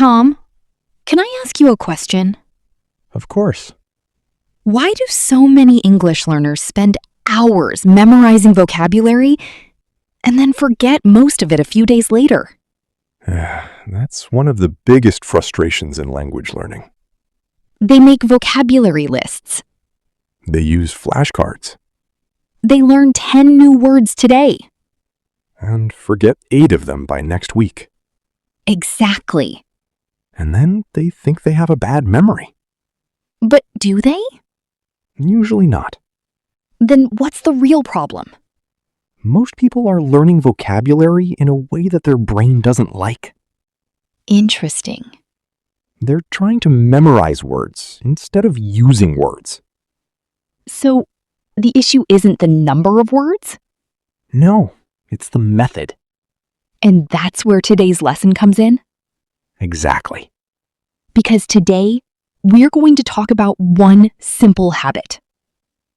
Tom, can I ask you a question? Of course. Why do so many English learners spend hours memorizing vocabulary and then forget most of it a few days later? That's one of the biggest frustrations in language learning. They make vocabulary lists. They use flashcards They learn 10 new words today. and forget 8 of them by next week. Exactly. And then they think they have a bad memory. But do they? Usually not. Then what's the real problem? Most people are learning vocabulary in a way that their brain doesn't like. Interesting. They're trying to memorize words instead of using words. So the issue isn't the number of words? No, it's the method. And that's where today's lesson comes in? Exactly. Because today, we're going to talk about one simple habit.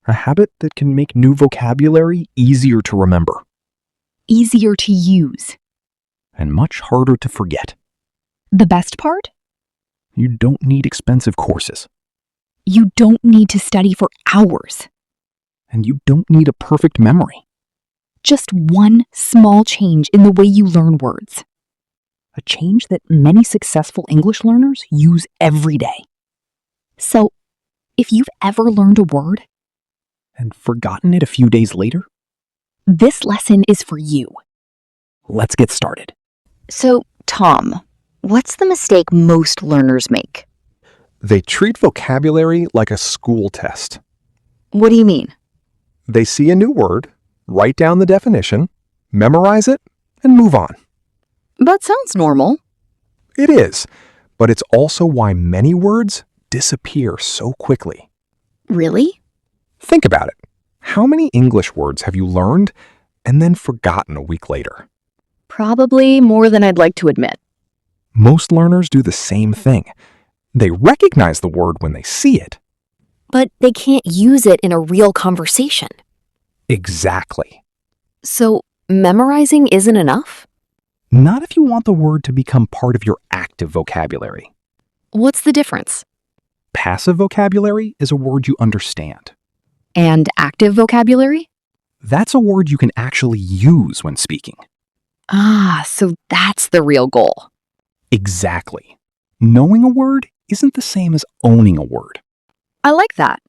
A habit that can make new vocabulary easier to remember Easier to use. and much harder to forget. The best part? You don't need expensive courses, You don't need to study for hours. and you don't need a perfect memory. Just one small change in the way you learn words. A change that many successful English learners use every day. So, if you've ever learned a word, And forgotten it a few days later? this lesson is for you. Let's get started. So, Tom, what's the mistake most learners make? They treat vocabulary like a school test. What do you mean? They see a new word, write down the definition, memorize it, and move on. That sounds normal. It is, but it's also why many words disappear so quickly. Really? Think about it. How many English words have you learned and then forgotten a week later? Probably more than I'd like to admit. Most learners do the same thing. They recognize the word when they see it. But they can't use it in a real conversation. Exactly. So, memorizing isn't enough? Not if you want the word to become part of your active vocabulary. What's the difference? Passive vocabulary is a word you understand. And active vocabulary? That's a word you can actually use when speaking. Ah, so that's the real goal. Exactly. Knowing a word isn't the same as owning a word. I like that.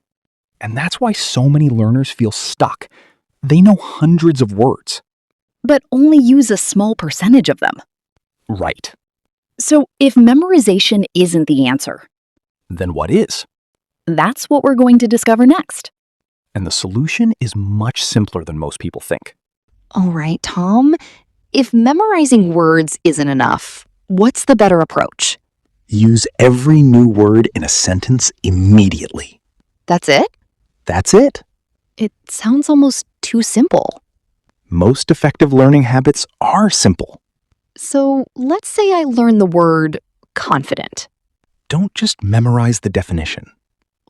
And that's why so many learners feel stuck. They know hundreds of words. But only use a small percentage of them. Right. So, if memorization isn't the answer, Then what is? that's what we're going to discover next. And the solution is much simpler than most people think. All right, Tom. If memorizing words isn't enough, what's the better approach? Use every new word in a sentence immediately. That's it? That's it. It sounds almost too simple. Most effective learning habits are simple. So, let's say I learn the word confident. Don't just memorize the definition.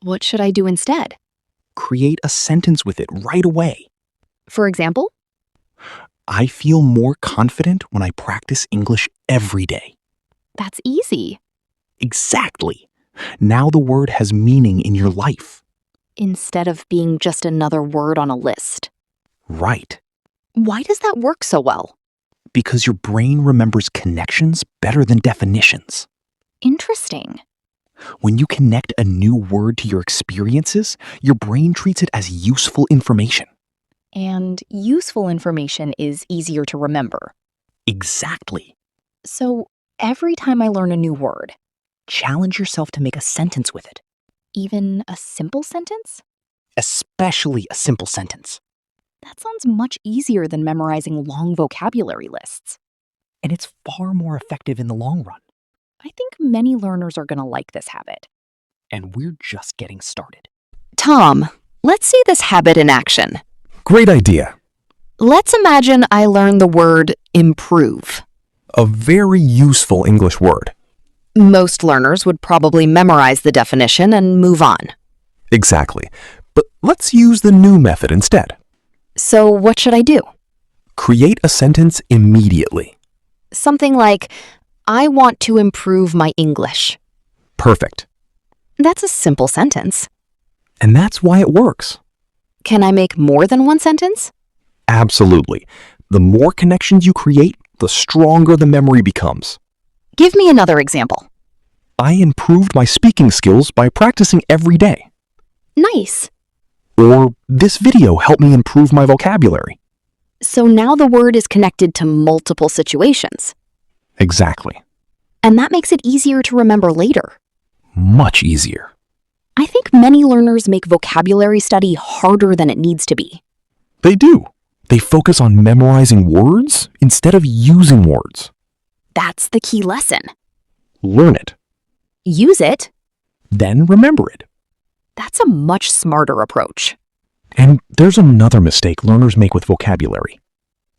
What should I do instead? Create a sentence with it right away. For example? I feel more confident when I practice English every day. That's easy. Exactly. Now the word has meaning in your life. Instead of being just another word on a list. Right. Why does that work so well? Because your brain remembers connections better than definitions. Interesting. When you connect a new word to your experiences, your brain treats it as useful information. And useful information is easier to remember. Exactly. So, every time I learn a new word, Challenge yourself to make a sentence with it, even a simple sentence? especially a simple sentence. That sounds much easier than memorizing long vocabulary lists. And it's far more effective in the long run. I think many learners are going to like this habit. And we're just getting started. Tom, let's see this habit in action. Great idea. Let's imagine I learn the word improve. A very useful English word. Most learners would probably memorize the definition and move on. Exactly. But let's use the new method instead. So what should I do? Create a sentence immediately. Something like, I want to improve my English. Perfect. That's a simple sentence. And that's why it works. Can I make more than one sentence? Absolutely. The more connections you create, the stronger the memory becomes. Give me another example. I improved my speaking skills by practicing every day. Nice. Or this video helped me improve my vocabulary. So now the word is connected to multiple situations. Exactly. And that makes it easier to remember later. Much easier. I think many learners make vocabulary study harder than it needs to be. They do. They focus on memorizing words instead of using words. That's the key lesson. Learn it, Use it. then remember it. That's a much smarter approach. And there's another mistake learners make with vocabulary.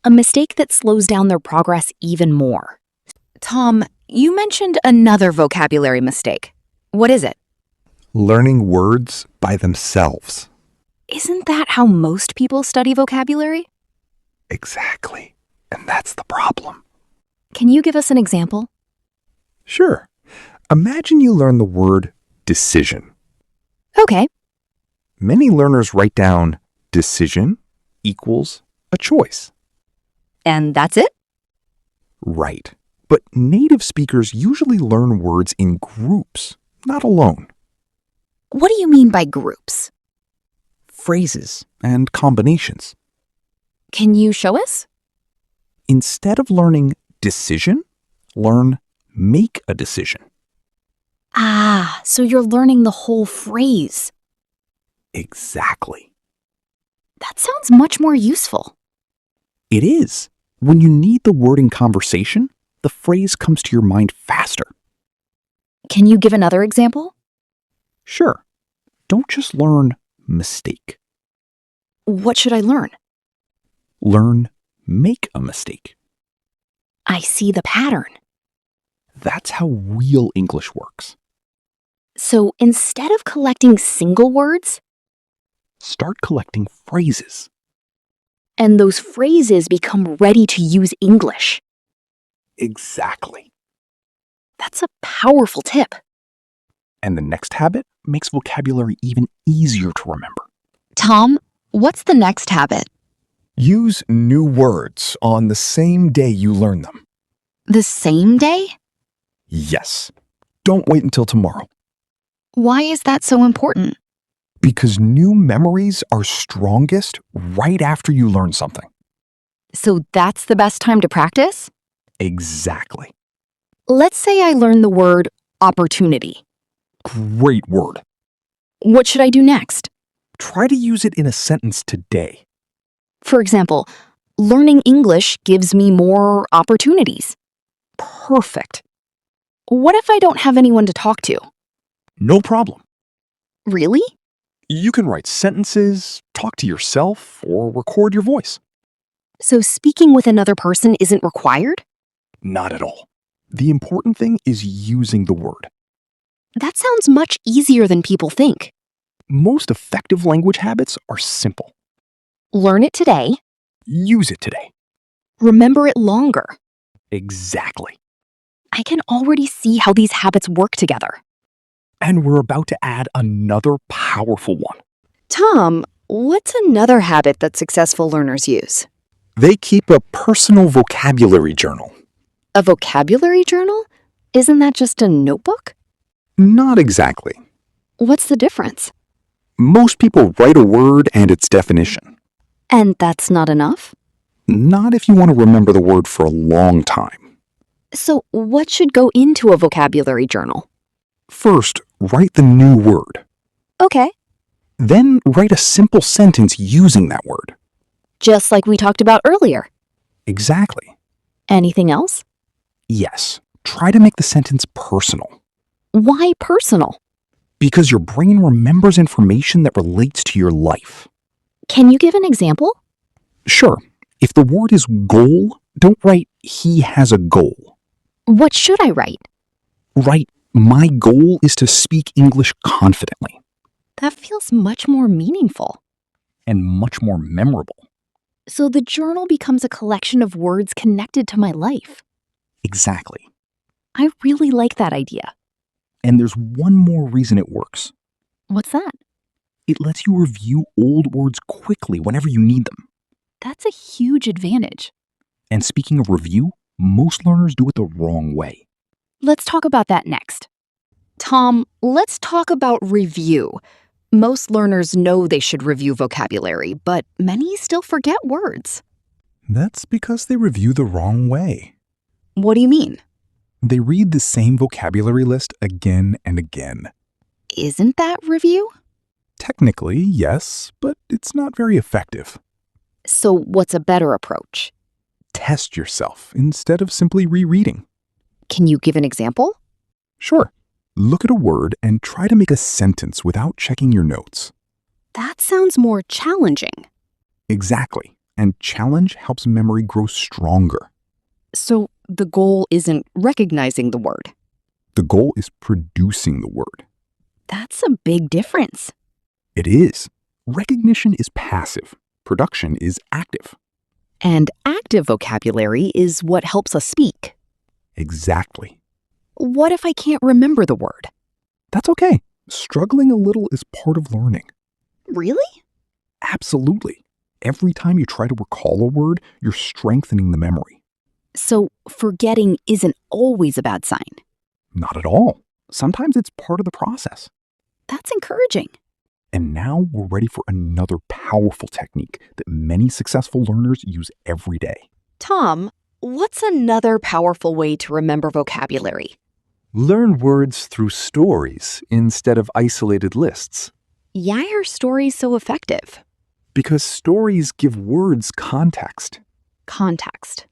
A mistake that slows down their progress even more. Tom, you mentioned another vocabulary mistake. What is it? Learning words by themselves. Isn't that how most people study vocabulary? Exactly. And that's the problem. Can you give us an example? Sure. Imagine you learn the word decision. Okay. Many learners write down decision equals a choice. And that's it? Right. But native speakers usually learn words in groups, not alone. What do you mean by groups? Phrases and combinations. Can you show us? Instead of learning decision, learn make a decision. Ah, so you're learning the whole phrase. Exactly. That sounds much more useful. It is. When you need the word in conversation, the phrase comes to your mind faster. Can you give another example? Sure. Don't just learn mistake. What should I learn? Learn make a mistake. I see the pattern. That's how real English works. So instead of collecting single words, Start collecting phrases. and those phrases become ready to use English. Exactly. That's a powerful tip. And the next habit makes vocabulary even easier to remember. Tom, what's the next habit? Use new words on the same day you learn them. The same day? Yes. Don't wait until tomorrow, Why is that so important? because new memories are strongest right after you learn something. So that's the best time to practice? Exactly. Let's say I learn the word opportunity. Great word. What should I do next? Try to use it in a sentence today. For example, learning English gives me more opportunities. Perfect. What if I don't have anyone to talk to? No problem. Really? You can write sentences, talk to yourself, or record your voice. So speaking with another person isn't required? Not at all. The important thing is using the word. That sounds much easier than people think. Most effective language habits are simple. Learn it today, Use it today. remember it longer. Exactly. I can already see how these habits work together. And we're about to add another powerful one. Tom, what's another habit that successful learners use? They keep a personal vocabulary journal. A vocabulary journal? Isn't that just a notebook? Not exactly. What's the difference? Most people write a word and its definition. And that's not enough? Not if you want to remember the word for a long time. So what should go into a vocabulary journal? First, write the new word. Okay. Then write a simple sentence using that word. Just like we talked about earlier. Exactly. Anything else? Yes. Try to make the sentence personal. Why personal? Because your brain remembers information that relates to your life. Can you give an example? Sure. If the word is goal, don't write he has a goal. What should I write? Write my goal is to speak English confidently. That feels much more meaningful. And much more memorable. So the journal becomes a collection of words connected to my life. Exactly. I really like that idea. And there's one more reason it works. What's that? It lets you review old words quickly whenever you need them. That's a huge advantage. And speaking of review, most learners do it the wrong way. Let's talk about that next. Tom, let's talk about review. Most learners know they should review vocabulary, but many still forget words. That's because they review the wrong way. What do you mean? They read the same vocabulary list again and again. Isn't that review? Technically, yes, but it's not very effective. So what's a better approach? Test yourself instead of simply rereading. Can you give an example? Sure. Look at a word and try to make a sentence without checking your notes. That sounds more challenging. Exactly. And challenge helps memory grow stronger. So the goal isn't recognizing the word. The goal is producing the word. That's a big difference. It is. Recognition is passive. Production is active. And active vocabulary is what helps us speak. Exactly. What if I can't remember the word? That's okay. Struggling a little is part of learning. Really? Absolutely. Every time you try to recall a word, you're strengthening the memory. So forgetting isn't always a bad sign. Not at all. Sometimes it's part of the process. That's encouraging. And now we're ready for another powerful technique that many successful learners use every day. Tom, what's another powerful way to remember vocabulary? Learn words through stories instead of isolated lists. Why are stories so effective? Because stories give words context. Context.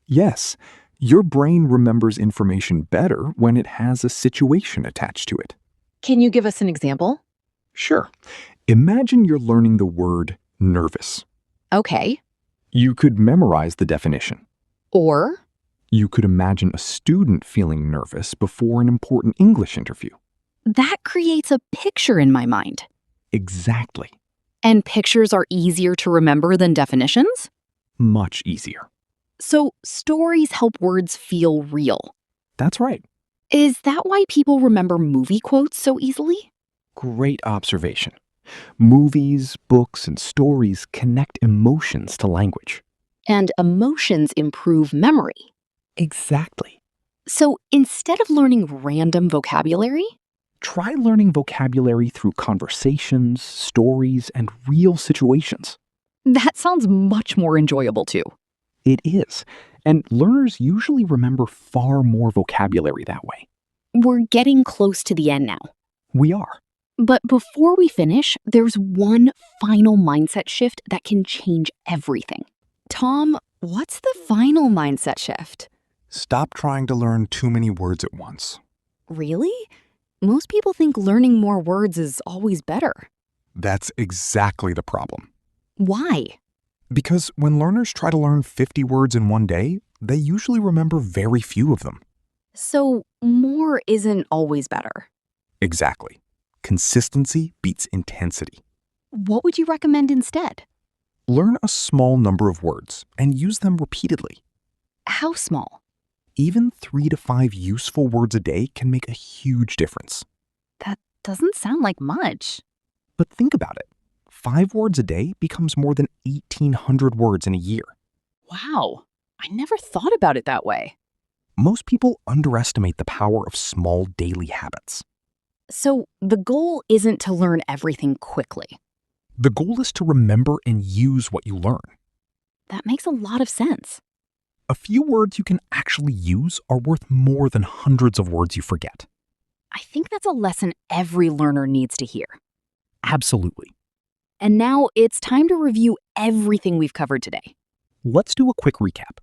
Yes, your brain remembers information better when it has a situation attached to it. Can you give us an example? Sure. Imagine you're learning the word nervous. Okay. You could memorize the definition. Or? You could imagine a student feeling nervous before an important English interview. That creates a picture in my mind. Exactly. And pictures are easier to remember than definitions? Much easier. So stories help words feel real. That's right. Is that why people remember movie quotes so easily? Great observation. Movies, books, and stories connect emotions to language. And emotions improve memory. Exactly. So instead of learning random vocabulary, Try learning vocabulary through conversations, stories, and real situations. that sounds much more enjoyable too. It is. And learners usually remember far more vocabulary that way. We're getting close to the end now. We are. But before we finish, there's one final mindset shift that can change everything. Tom, what's the final mindset shift? Stop trying to learn too many words at once. Really? Most people think learning more words is always better. That's exactly the problem. Why? Because when learners try to learn 50 words in one day, they usually remember very few of them. So more isn't always better. Exactly. Consistency beats intensity. What would you recommend instead? Learn a small number of words and use them repeatedly. How small? Even 3 to 5 useful words a day can make a huge difference. That doesn't sound like much. But think about it. 5 words a day becomes more than 1,800 words in a year. Wow, I never thought about it that way. Most people underestimate the power of small daily habits. So the goal isn't to learn everything quickly. The goal is to remember and use what you learn. That makes a lot of sense. A few words you can actually use are worth more than hundreds of words you forget. I think that's a lesson every learner needs to hear. Absolutely. And now it's time to review everything we've covered today. Let's do a quick recap.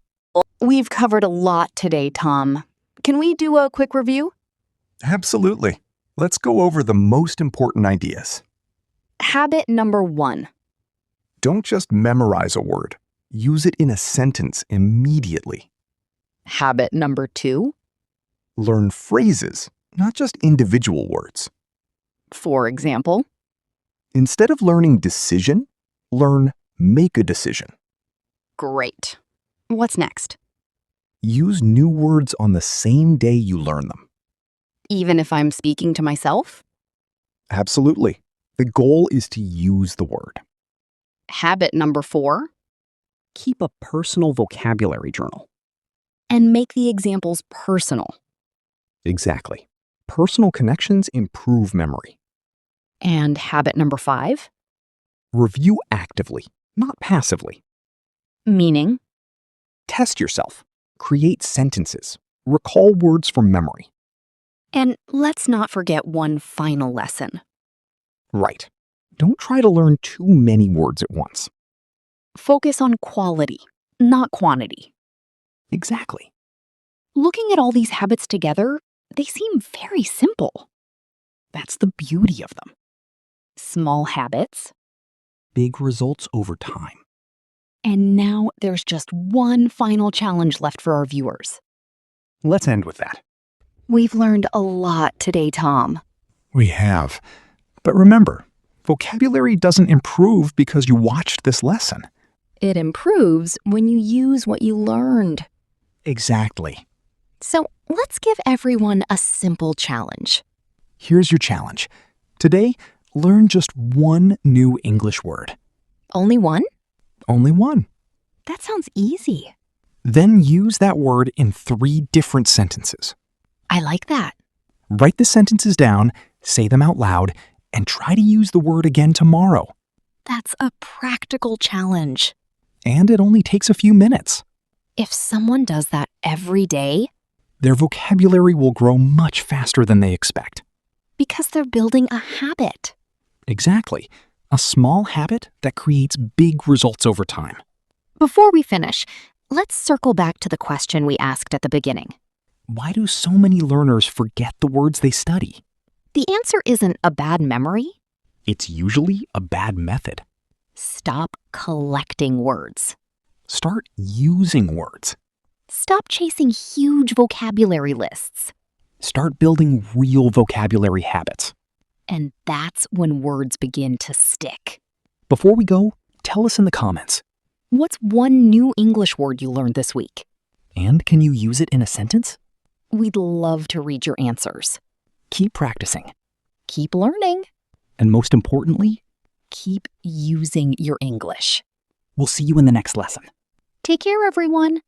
We've covered a lot today, Tom. Can we do a quick review? Absolutely. Let's go over the most important ideas. Habit number 1. Don't just memorize a word. Use it in a sentence immediately. Habit number 2. Learn phrases, not just individual words. For example, Instead of learning decision, learn make a decision. great. What's next? Use new words on the same day you learn them. Even if I'm speaking to myself? Absolutely. The goal is to use the word. Habit number 4. Keep a personal vocabulary journal. And make the examples personal. Exactly. Personal connections improve memory. And habit number 5? Review actively, not passively. Meaning? Test yourself. Create sentences. Recall words from memory. And let's not forget one final lesson. Right. Don't try to learn too many words at once. Focus on quality, not quantity. Exactly. Looking at all these habits together, they seem very simple. That's the beauty of them. Small habits. Big results over time. And now there's just one final challenge left for our viewers. Let's end with that. We've learned a lot today, Tom. We have. But remember, vocabulary doesn't improve because you watched this lesson. It improves when you use what you learned. Exactly. So let's give everyone a simple challenge. Here's your challenge. Today, learn just one new English word. Only one? Only one. That sounds easy. Then use that word in 3 different sentences. I like that. Write the sentences down, say them out loud, and try to use the word again tomorrow. That's a practical challenge. And it only takes a few minutes. If someone does that every day, Their vocabulary will grow much faster than they expect. because they're building a habit. Exactly. A small habit that creates big results over time. Before we finish, let's circle back to the question we asked at the beginning. Why do so many learners forget the words they study? The answer isn't a bad memory. It's usually a bad method. Stop collecting words. Start using words. Stop chasing huge vocabulary lists. Start building real vocabulary habits. And that's when words begin to stick. Before we go, tell us in the comments. What's one new English word you learned this week? And can you use it in a sentence? We'd love to read your answers. Keep practicing. Keep learning. And most importantly, Keep using your English. We'll see you in the next lesson. Take care, everyone.